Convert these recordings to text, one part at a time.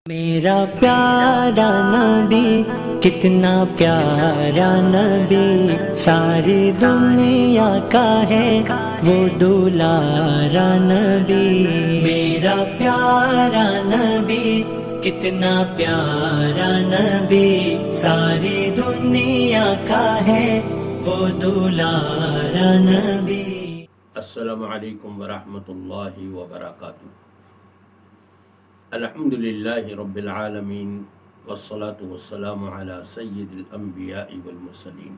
میرا پیارا نبی کتنا پیارا نبی، ساری دنیا کا ہے وہ دولارا نبی۔ میرا پیارا نبی کتنا پیارا نبی، ساری دنیا کا ہے وہ دولارا نبی۔ السلام علیکم ورحمۃ اللہ وبرکاتہ۔ الحمد للہ رب العالمین والصلاة والسلام علی سید الانبیاء والمرسلین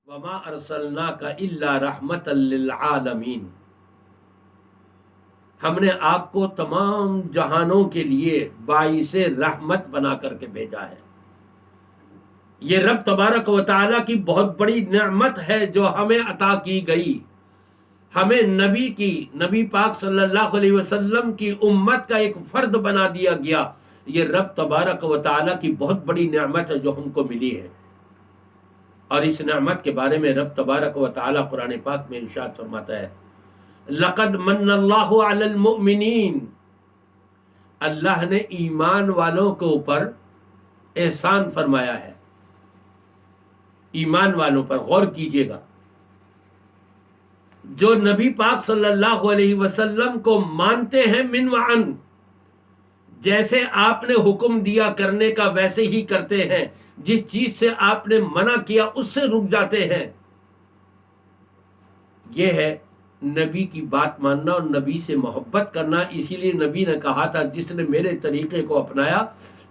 وما ارسلناک الا رحمۃ للعالمین۔ ہم نے آپ کو تمام جہانوں کے لیے باعث رحمت بنا کر کے بھیجا ہے۔ یہ رب تبارک و تعالیٰ کی بہت بڑی نعمت ہے جو ہمیں عطا کی گئی۔ ہمیں نبی پاک صلی اللہ علیہ وسلم کی امت کا ایک فرد بنا دیا گیا۔ یہ رب تبارک و تعالیٰ کی بہت بڑی نعمت ہے جو ہم کو ملی ہے، اور اس نعمت کے بارے میں رب تبارک و تعالیٰ قرآن پاک میں ارشاد فرماتا ہے، لقد من اللہ علی المؤمنین۔ اللہ نے ایمان والوں کے اوپر احسان فرمایا ہے۔ ایمان والوں پر غور کیجئے گا، جو نبی پاک صلی اللہ علیہ وسلم کو مانتے ہیں من وعن، جیسے آپ نے حکم دیا کرنے کا ویسے ہی کرتے ہیں، جس چیز سے آپ نے منع کیا اس سے رک جاتے ہیں۔ یہ ہے نبی کی بات ماننا اور نبی سے محبت کرنا۔ اسی لیے نبی نے کہا تھا، جس نے میرے طریقے کو اپنایا،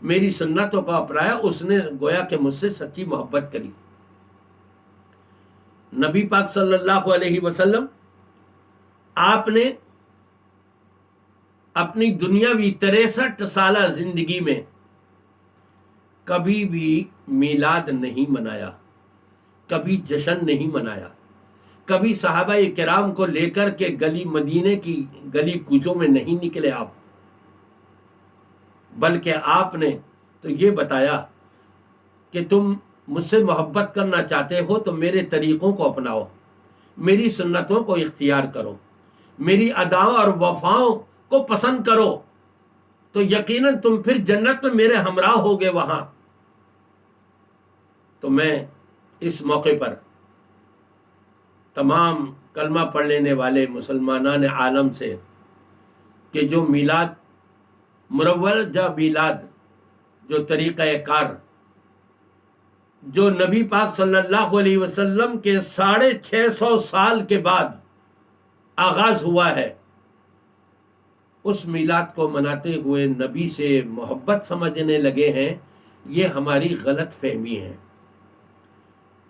میری سنتوں کو اپنایا، اس نے گویا کہ مجھ سے سچی محبت کری۔ نبی پاک صلی اللہ علیہ وسلم آپ نے اپنی دنیاوی 63 سالہ زندگی میں کبھی بھی میلاد نہیں منایا، کبھی جشن نہیں منایا، کبھی صحابہ کرام کو لے کر کے مدینے کی گلی کوچوں میں نہیں نکلے آپ، بلکہ آپ نے تو یہ بتایا کہ تم مجھ سے محبت کرنا چاہتے ہو تو میرے طریقوں کو اپناؤ، میری سنتوں کو اختیار کرو، میری اداؤں اور وفاؤں کو پسند کرو، تو یقیناً تم پھر جنت میں میرے ہمراہ ہوگے وہاں۔ تو میں اس موقع پر تمام کلمہ پڑھ لینے والے مسلمانان عالم سے کہ جو میلاد مروجہ میلاد، جو طریقہ کار جو نبی پاک صلی اللہ علیہ وسلم کے 650 سال کے بعد آغاز ہوا ہے، اس میلاد کو مناتے ہوئے نبی سے محبت سمجھنے لگے ہیں، یہ ہماری غلط فہمی ہے۔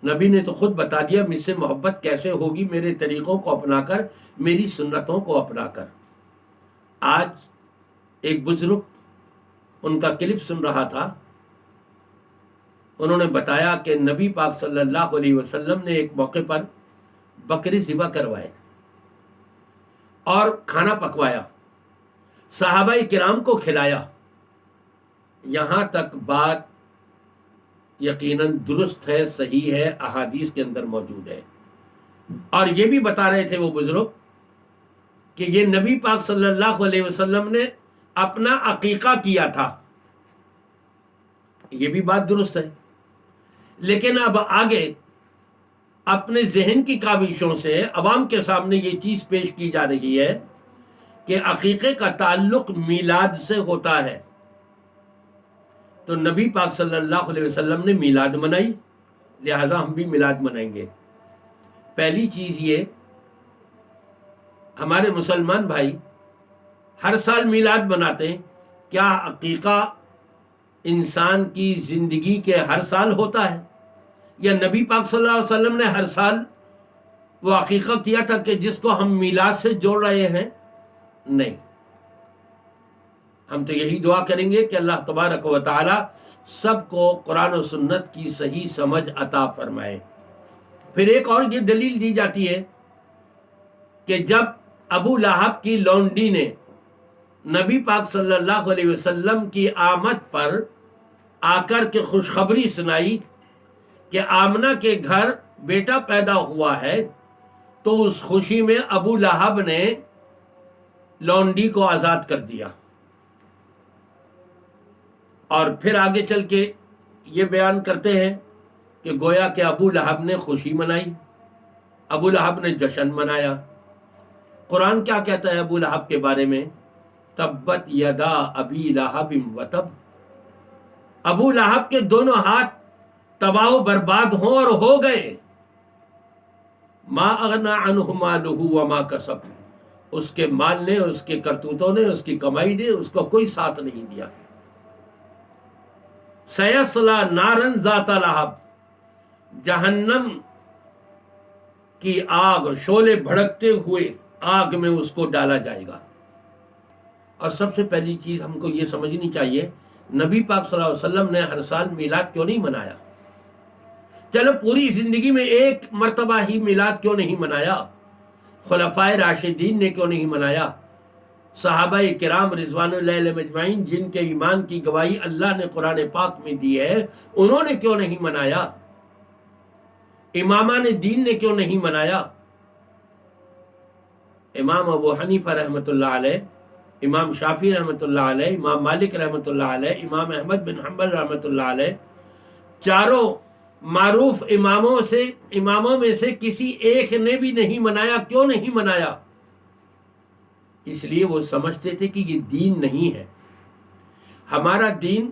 نبی نے تو خود بتا دیا مجھ سے محبت کیسے ہوگی، میرے طریقوں کو اپنا کر، میری سنتوں کو اپنا کر۔ آج ایک بزرگ ان کا کلپ سن رہا تھا، انہوں نے بتایا کہ نبی پاک صلی اللہ علیہ وسلم نے ایک موقع پر بکری ذبح کروائے اور کھانا پکوایا، صحابہ کرام کو کھلایا۔ یہاں تک بات یقیناً درست ہے، صحیح ہے، احادیث کے اندر موجود ہے، اور یہ بھی بتا رہے تھے وہ بزرگ کہ یہ نبی پاک صلی اللہ علیہ وسلم نے اپنا عقیقہ کیا تھا، یہ بھی بات درست ہے۔ لیکن اب آگے اپنے ذہن کی کاوشوں سے عوام کے سامنے یہ چیز پیش کی جا رہی ہے کہ عقیقے کا تعلق میلاد سے ہوتا ہے، تو نبی پاک صلی اللہ علیہ وسلم نے میلاد منائی، لہذا ہم بھی میلاد منائیں گے۔ پہلی چیز یہ، ہمارے مسلمان بھائی ہر سال میلاد مناتے ہیں، کیا عقیقہ انسان کی زندگی کے ہر سال ہوتا ہے؟ یا نبی پاک صلی اللہ علیہ وسلم نے ہر سال وہ عقیقہ کیا تھا کہ جس کو ہم میلاد سے جوڑ رہے ہیں؟ نہیں، ہم تو یہی دعا کریں گے کہ اللہ تبارک و تعالی سب کو قرآن و سنت کی صحیح سمجھ عطا فرمائے۔ پھر ایک اور یہ دلیل دی جاتی ہے کہ جب ابو لہب کی لونڈی نے نبی پاک صلی اللہ علیہ وسلم کی آمد پر آ کر کے خوشخبری سنائی کہ آمنہ کے گھر بیٹا پیدا ہوا ہے، تو اس خوشی میں ابو لہب نے لونڈی کو آزاد کر دیا۔ اور پھر آگے چل کے یہ بیان کرتے ہیں کہ گویا کہ ابو لہب نے خوشی منائی، ابو لہب نے جشن منایا۔ قرآن کیا کہتا ہے ابو لہب کے بارے میں؟ تبت یدا ابی لہب وتب، ابو لہب کے دونوں ہاتھ تباہ و برباد ہوں اور ہو گئے۔ ما اغنا عنہ مالہ وما کسب، اس کے مال نے، اس کے کرتوتوں نے، اس کی کمائی نے اس کو کوئی ساتھ نہیں دیا۔ سیصلی نارا ذات لہب، جہنم کی آگ، شعلے بھڑکتے ہوئے آگ میں اس کو ڈالا جائے گا۔ اور سب سے پہلی چیز ہم کو یہ سمجھنی چاہیے، نبی پاک صلی اللہ علیہ وسلم نے ہر سال میلاد کیوں نہیں منایا؟ چلو پوری زندگی میں ایک مرتبہ ہی میلاد کیوں نہیں منایا؟ خلفائے راشدین نے کیوں نہیں منایا؟ صحابہ کرام رضوان اللہ علیہم اجمعین جن کے ایمان کی گواہی اللہ نے قرآن پاک میں دی ہے، انہوں نے کیوں نہیں منایا؟ امامان دین نے کیوں نہیں منایا؟ امام ابو حنیفہ رحمۃ اللہ علیہ، امام شافعی رحمۃ اللہ علیہ، امام مالک رحمۃ اللہ علیہ، امام احمد بن حنبل رحمۃ اللہ علیہ، چاروں معروف اماموں میں سے کسی ایک نے بھی نہیں منایا۔ کیوں نہیں منایا؟ اس لیے وہ سمجھتے تھے کہ یہ دین نہیں ہے۔ ہمارا دین،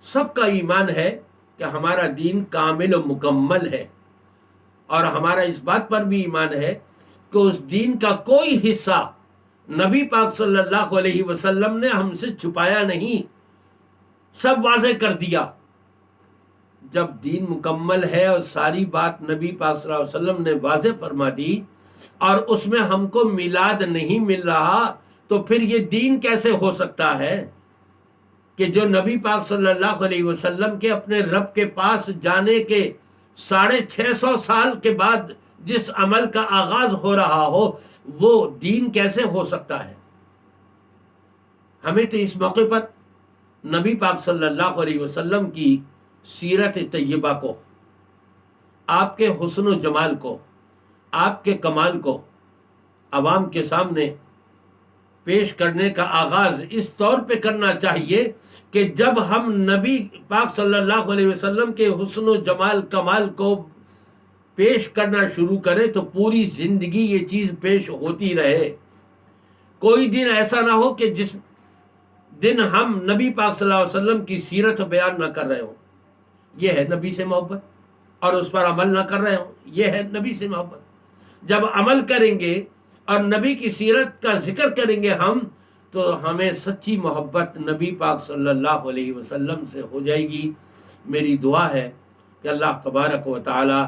سب کا ایمان ہے کہ ہمارا دین کامل و مکمل ہے، اور ہمارا اس بات پر بھی ایمان ہے کہ اس دین کا کوئی حصہ نبی پاک صلی اللہ علیہ وسلم نے ہم سے چھپایا نہیں، سب واضح کر دیا۔ جب دین مکمل ہے اور ساری بات نبی پاک صلی اللہ علیہ وسلم نے واضح فرما دی، اور اس میں ہم کو میلاد نہیں مل رہا، تو پھر یہ دین کیسے ہو سکتا ہے کہ جو نبی پاک صلی اللہ علیہ وسلم کے اپنے رب کے پاس جانے کے 650 سال کے بعد جس عمل کا آغاز ہو رہا ہو، وہ دین کیسے ہو سکتا ہے؟ ہمیں تو اس موقع پر نبی پاک صلی اللہ علیہ وسلم کی سیرت طیبہ کو، آپ کے حسن و جمال کو، آپ کے کمال کو عوام کے سامنے پیش کرنے کا آغاز اس طور پہ کرنا چاہیے کہ جب ہم نبی پاک صلی اللہ علیہ وسلم کے حسن و جمال کمال کو پیش کرنا شروع کریں تو پوری زندگی یہ چیز پیش ہوتی رہے۔ کوئی دن ایسا نہ ہو کہ جس دن ہم نبی پاک صلی اللہ علیہ وسلم کی سیرت بیان نہ کر رہے ہوں۔ یہ ہے نبی سے محبت، اور اس پر عمل نہ کر رہے ہوں، یہ ہے نبی سے محبت۔ جب عمل کریں گے اور نبی کی سیرت کا ذکر کریں گے ہم، تو ہمیں سچی محبت نبی پاک صلی اللہ علیہ وسلم سے ہو جائے گی۔ میری دعا ہے کہ اللہ تبارک و تعالی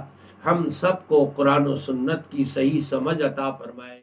ہم سب کو قرآن و سنت کی صحیح سمجھ عطا فرمائے۔